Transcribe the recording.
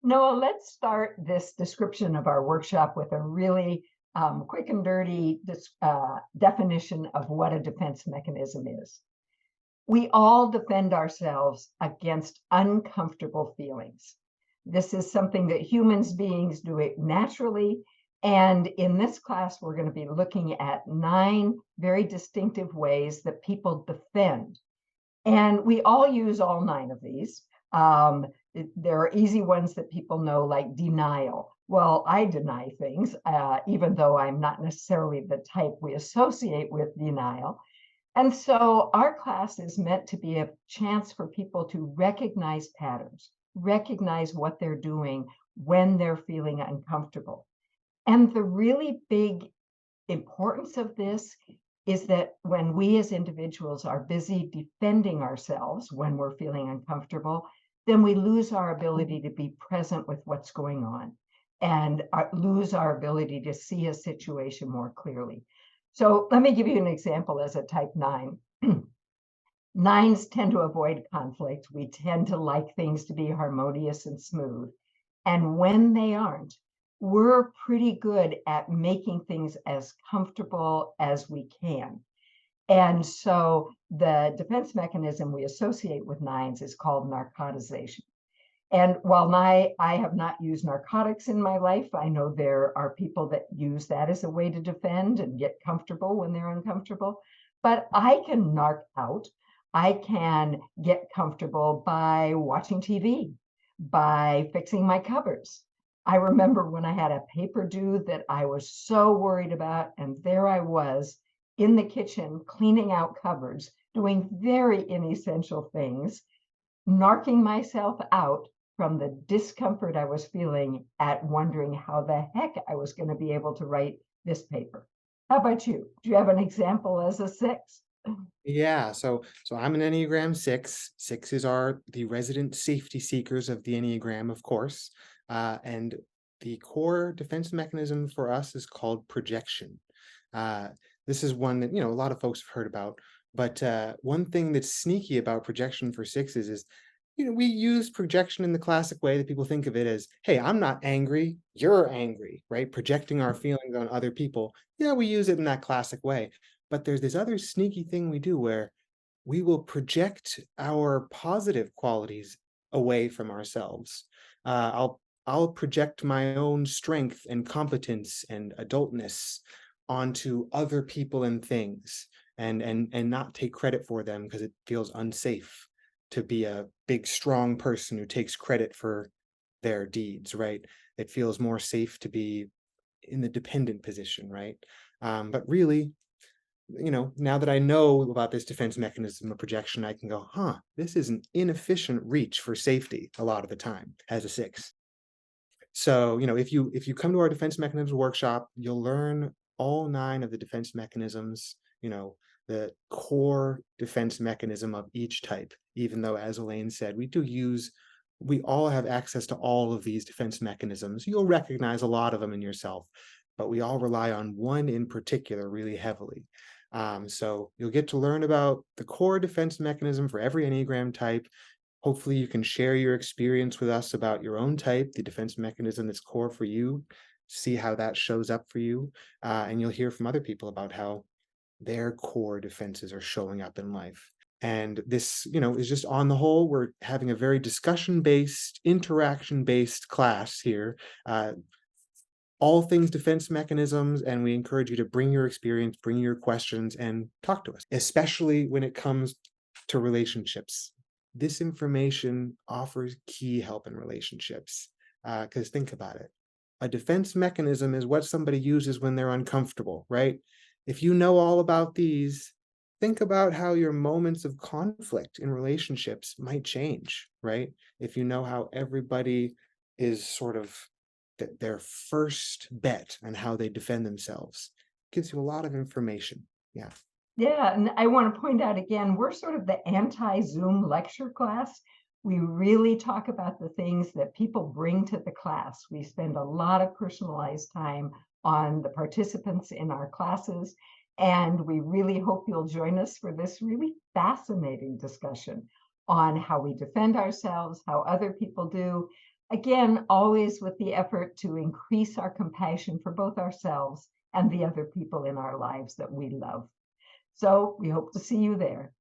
Noah, let's start this description of our workshop with a really quick and dirty definition of what a defense mechanism is. We all defend ourselves against uncomfortable feelings. This is something that humans beings do it naturally. And in this class, we're going to be looking at 9 very distinctive ways that people defend. And we all use all 9 of these. There are easy ones that people know, like denial. Well, I deny things, even though I'm not necessarily the type we associate with denial. And so our class is meant to be a chance for people to recognize patterns, recognize what they're doing when they're feeling uncomfortable. And the really big importance of this is that when we as individuals are busy defending ourselves when we're feeling uncomfortable, then we lose our ability to be present with what's going on and lose our ability to see a situation more clearly. So let me give you an example as a type 9. Nines tend to avoid conflict. We tend to like things to be harmonious and smooth. And when they aren't, we're pretty good at making things as comfortable as we can. And so the defense mechanism we associate with 9s is called narcotization. And while I have not used narcotics in my life, I know there are people that use that as a way to defend and get comfortable when they're uncomfortable. But I can narc out. I can get comfortable by watching TV, by fixing my cupboards. I remember when I had a paper due that I was so worried about, and there I was in the kitchen cleaning out cupboards, doing very inessential things, narking myself out from the discomfort I was feeling at wondering how the heck I was going to be able to write this paper. How about you? Do you have an example as a 6? Yeah, so I'm an Enneagram 6. Sixes are the resident safety seekers of the Enneagram, of course. And the core defense mechanism for us is called projection. Uh, this is one that, a lot of folks have heard about. But one thing that's sneaky about projection for sixes is, we use projection in the classic way that people think of it as, hey, I'm not angry, you're angry, right? Projecting our feelings on other people. Yeah, we use it in that classic way. But there's this other sneaky thing we do where we will project our positive qualities away from ourselves. I'll project my own strength and competence and adultness onto other people and things, and not take credit for them because it feels unsafe to be a big strong person who takes credit for their deeds, right? It feels more safe to be in the dependent position, right? But really, now that I know about this defense mechanism of projection, I can go, this is an inefficient reach for safety a lot of the time as a 6. So, if you come to our defense mechanisms workshop, you'll learn all 9 of the defense mechanisms, the core defense mechanism of each type, even though, as Elaine said, we all have access to all of these defense mechanisms. You'll recognize a lot of them in yourself, but we all rely on one in particular really heavily. So you'll get to learn about the core defense mechanism for every Enneagram type. Hopefully you can share your experience with us about your own type, the defense mechanism that's core for you, see how that shows up for you. And you'll hear from other people about how their core defenses are showing up in life. And this, is just on the whole, we're having a very discussion-based, interaction-based class here. All things defense mechanisms, and we encourage you to bring your experience, bring your questions, and talk to us, especially when it comes to relationships. This information offers key help in relationships, because think about it. A defense mechanism is what somebody uses when they're uncomfortable, right? If you know all about these, think about how your moments of conflict in relationships might change, right? If you know how everybody is sort of their first bet on how they defend themselves, gives you a lot of information. Yeah. Yeah, and I want to point out again, we're sort of the anti-Zoom lecture class. We really talk about the things that people bring to the class. We spend a lot of personalized time on the participants in our classes, and we really hope you'll join us for this really fascinating discussion on how we defend ourselves, how other people do. Again, always with the effort to increase our compassion for both ourselves and the other people in our lives that we love. So we hope to see you there.